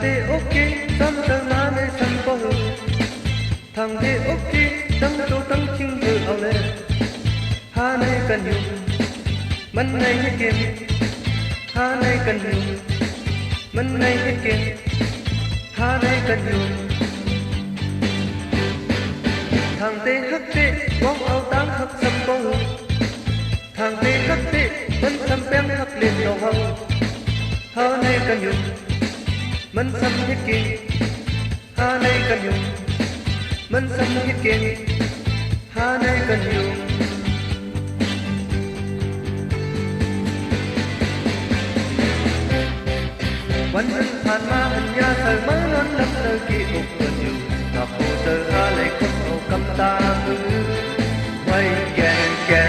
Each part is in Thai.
thế ok tâm tơ má nơi sân có hư thằng thế ok tâm tô tâm chinh hư ao lên hà này cần nhiều mình này hết kiên hà này cần nhiều mình này hết kiên hà này cần nhiều thằng tê khắc tê bóng ao táng khắc sâm có hư thằng tê khắc tê vẫn sâm bén khắc liền đầu hồng hà này cần nhiều mình sâm hết kiên hà này cần nhiều mình sâm hết kiên hà này cần nhiềuวันนั้นผ่านมาหันยาเธอมาล้นลำเธอกี่อกเกิดอยู่กับโอเธอหาเลยคนเอากำตามือไว้แก่แก่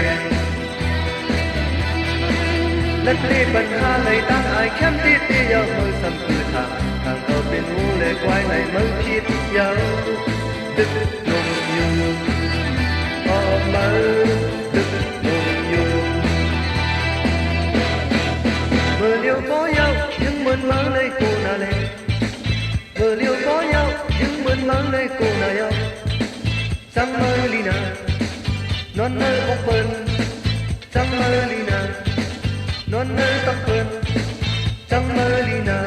นักเรียนปัญหาเลยตั้งอายแค่ที่ที่ยาวมือสัมผัสทางเอาเป็นหูเลยควายในมือคิดยาวดึกลงอยู่ออกมาดึกลงอยู่เมื่อเลี้ยวก็ยาวยังเหมือนมาในกูน่าเล่เมื่อเลี้ยวก็ยาวยังเหมือนมาในกูน่ายาวจังมาลีนานอนเนออกเปิลจังมาลีนานอนเนอตักเปิลจังมาลีนา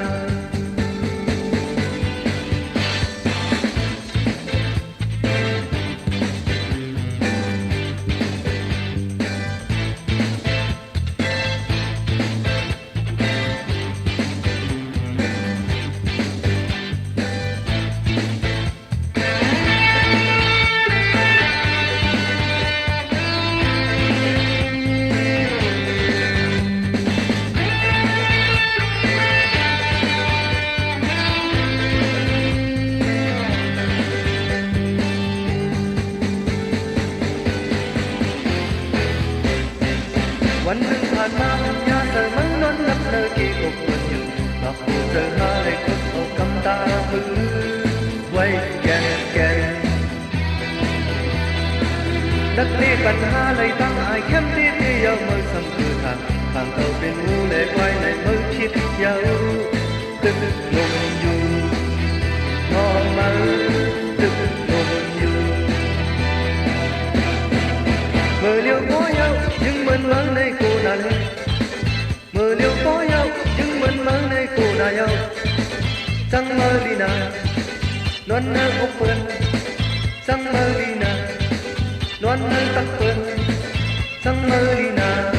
วันหนึ่งผ่านมาหันยาเธอมันนอนนับเธอกี่อกเกิดอยู่หลับหูเธอหาเลยคนเอากำตามือไว้แก่แก่นักเรียนปัญหาเลยตั้งอายเข้มที่ที่ยาวมือสัมผัสทางเอาเป็นหูเลยควายในมือคิดยาวตึกลงอยู่นอนมาตึกลงอยู่เมื่อเลี้ยวก็ยาวยังเหมือนมาในกูน่าเล่เมื่อเลี้ยวก็ยาวยังเหมือนมาในกูน่ายาวจังมาลีนานอนเนออกเปิลจังมาลีนานอนเนอตักเปิลจังมาลีนา